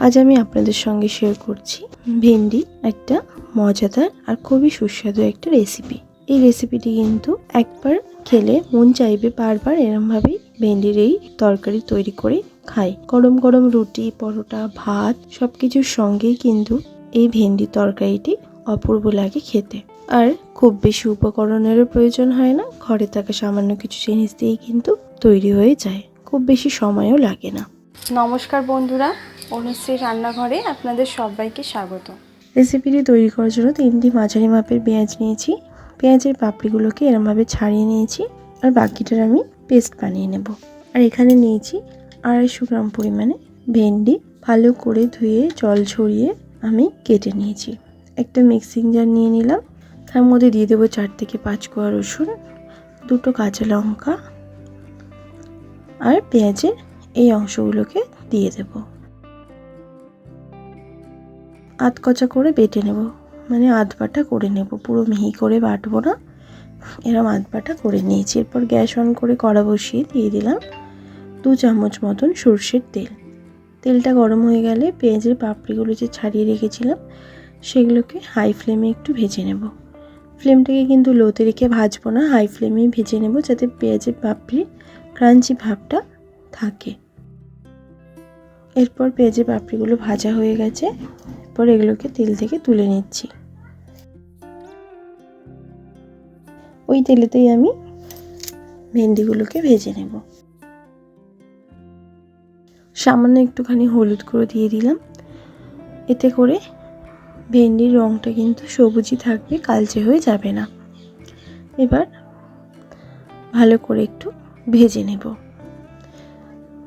আজ আমি আপনাদের সঙ্গে শেয়ার করছি ভেন্ডি একটা মজাদার আর খুবই সুস্বাদু একটা রেসিপি। এই রেসিপিটি কিন্তু একবার খেলে মন চাইবে বারবার এরমভাবেই ভেন্ডির এই তরকারি তৈরি করে খাই। গরম গরম রুটি, পরোটা, ভাত সবকিছুর সঙ্গেই কিন্তু এই ভেন্ডি তরকারিটি অপূর্ব লাগে খেতে। আর খুব বেশি উপকরণেরও প্রয়োজন হয় না, ঘরে থাকা সামান্য কিছু জিনিস দিয়েই কিন্তু তৈরি হয়ে যায়, খুব বেশি সময়ও লাগে না। নমস্কার বন্ধুরা, অনুশ্রী রান্নাঘরে আপনাদের সবাইকে স্বাগত। রেসিপিটি তৈরি করার জন্য 3টি মাঝারি মাপের পেঁয়াজ নিয়েছি। পেঁয়াজের পাপড়িগুলোকে এরমভাবে ছাড়িয়ে নিয়েছি, আর বাকিটার আমি পেস্ট বানিয়ে নেব। আর এখানে নিয়েছি 250 গ্রাম পরিমাণে ভেন্ডি, ভালো করে ধুয়ে জল ঝরিয়ে আমি কেটে নিয়েছি। একটা মিক্সিং জার নিয়ে নিলাম, তার মধ্যে দিয়ে দেবো 4 থেকে 5 কোয়া রসুন, 2টো কাঁচা লঙ্কা, আর পেঁয়াজের এই অংশগুলোকে দিয়ে দেব। আধ কচা করে বেটে নেব, মানে আধ বাটা করে নেব, পুরো মিহি করে বাটবো না, এরম আধ বাটা করে নিয়েছি। এরপর গ্যাস অন করে কড়া বসিয়ে দিয়ে দিলাম 2 চামচ মতন সর্ষের তেল। তেলটা গরম হয়ে গেলে পেঁয়াজের পাপড়িগুলো যে ছাড়িয়ে রেখেছিলাম সেগুলোকে হাই ফ্লেমে একটু ভেজে নেব। ফ্লেমটাকে কিন্তু লোতে রেখে ভাজবো না, হাই ফ্লেমেই ভেজে নেব, যাতে পেঁয়াজের পাপড়ির ক্রাঞ্চি ভাবটা থাকে। এরপর পেঁয়াজের পাপড়িগুলো ভাজা হয়ে গেছে, এরপর এগুলোকে তেল থেকে তুলে নিচ্ছি। ওই তেলেতেই আমি ভেন্ডিগুলোকে ভেজে নেব। সামান্য একটুখানি হলুদ গুঁড়ো দিয়ে দিলাম, এতে করে ভেন্ডির রঙটা কিন্তু সবুজই থাকবে, কালচে হয়ে যাবে না। এবার ভালো করে একটু ভেজে নেব।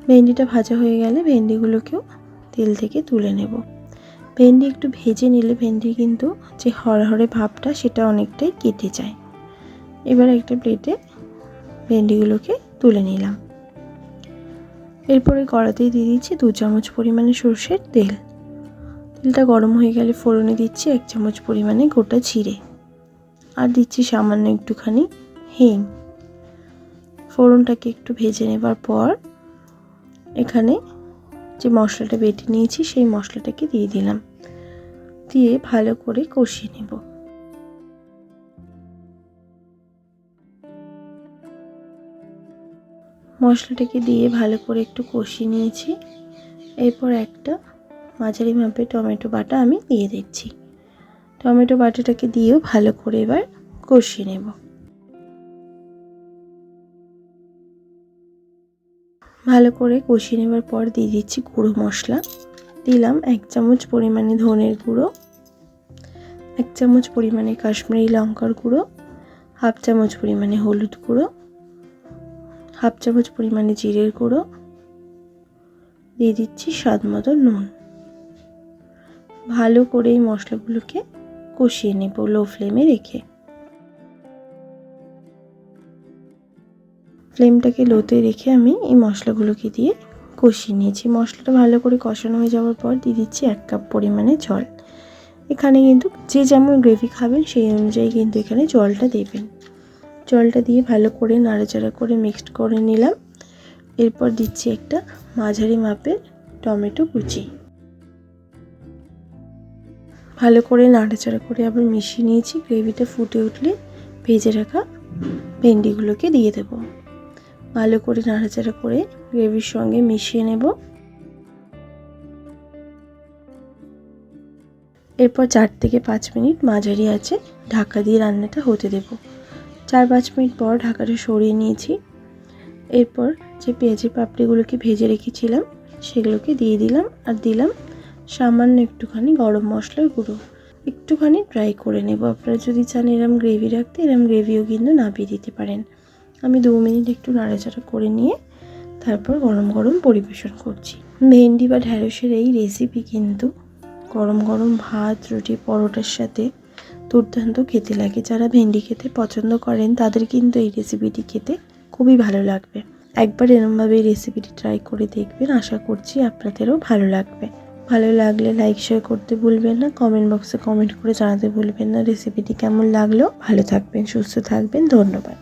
ভেন্ডিটা ভাজা হয়ে গেলে ভেন্ডিগুলোকেও তেল থেকে তুলে নেব। ভেন্ডি একটু ভেজে নিলে ভেন্ডির কিন্তু যে হরহরে ভাবটা সেটা অনেকটাই কেটে যায়। এবার একটা প্লেটে ভেন্ডিগুলোকে তুলে নিলাম। এরপরে কড়াতেই দিয়ে দিচ্ছি 2 চামচ পরিমাণে সর্ষের তেল। তেলটা গরম হয়ে গেলে ফোড়নে দিচ্ছি 1 চামচ পরিমাণে গোটা জিরে, আর দিচ্ছি সামান্য একটুখানি হিং। ফোড়নটাকে একটু ভেজে নেবার পর এখানে যে মশলাটা বেটে নিয়েছি সেই মশলাটাকে দিয়ে দিলাম, দিয়ে ভালো করে কষিয়ে নেব। মশলাটাকে দিয়ে ভালো করে একটু কষিয়ে নিয়েছি। এরপর একটা মাঝারি মাপের টমেটো বাটা আমি দিয়ে দিচ্ছি। টমেটো বাটাটাকে দিয়েও ভালো করে এবার কষিয়ে নেব। ভালো করে কষিয়ে নেবার পর দিয়ে দিচ্ছি গুঁড়ো মশলা। দিলাম 1 চামচ পরিমাণে ধনের গুঁড়ো, 1 চামচ পরিমাণে কাশ্মীরি লঙ্কার গুঁড়ো, 1/2 চামচ পরিমাণে হলুদ গুঁড়ো, 1/2 চামচ পরিমাণে জিরের গুঁড়ো, দিয়ে দিচ্ছি স্বাদ মতো নুন। ভালো করে এই মশলাগুলোকে কষিয়ে নেব লো ফ্লেমে রেখে। ফ্লেমটাকে লোতে রেখে আমি এই মশলাগুলোকে দিয়ে কষিয়ে নিয়েছি। মশলাটা ভালো করে কষানো হয়ে যাওয়ার পর দিয়ে দিচ্ছি 1 কাপ পরিমাণে জল। এখানে কিন্তু যে যেমন গ্রেভি খাবেন সেই অনুযায়ী কিন্তু এখানে জলটা দেবেন। জলটা দিয়ে ভালো করে নাড়াচাড়া করে মিক্সড করে নিলাম। এরপর দিচ্ছি একটা মাঝারি মাপের টমেটো কুচি। ভালো করে নাড়াচাড়া করে আবার মিশিয়ে নিয়েছি। গ্রেভিটা ফুটে উঠলে ভেজে রাখা ভেন্ডিগুলোকে দিয়ে দেব। ভালো করে নাড়াচাড়া করে গ্রেভির সঙ্গে মিশিয়ে নেব। এরপর 4 থেকে 5 মিনিট মাঝারি আঁচে ঢাকা দিয়ে রান্নাটা হতে দেব। 4-5 মিনিট পর ঢাকাটা সরিয়ে নিয়েছি। এরপর যে পেঁয়াজের পাপড়িগুলোকে ভেজে রেখেছিলাম সেগুলোকে দিয়ে দিলাম, আর দিলাম সামান্য একটুখানি গরম মশলার গুঁড়ো। একটুখানি ড্রাই করে নেব। আপনারা যদি চান এরম গ্রেভি রাখতে এরম গ্রেভিও কিন্তু নামিয়ে দিতে পারেন। আমি 2 মিনিট একটু নাড়াচাড়া করে নিয়ে তারপর গরম গরম পরিবেশন করছি। ভেন্ডি বা ঢ্যাঁড়সের এই রেসিপি কিন্তু গরম গরম ভাত, রুটি, পরোটার সাথে দুর্দান্ত খেতে লাগে। যারা ভেন্ডি খেতে পছন্দ করেন তাদের কিন্তু এই রেসিপিটি খেতে খুবই ভালো লাগবে। একবার এরমভাবে এই রেসিপিটি ট্রাই করে দেখবেন, আশা করছি আপনাদেরও ভালো লাগবে। ভালো লাগলে লাইক শেয়ার করতে ভুলবেন না, কমেন্ট বক্সে কমেন্ট করে জানাতে ভুলবেন না রেসিপিটি কেমন লাগলো। ভালো থাকবেন, সুস্থ থাকবেন, ধন্যবাদ।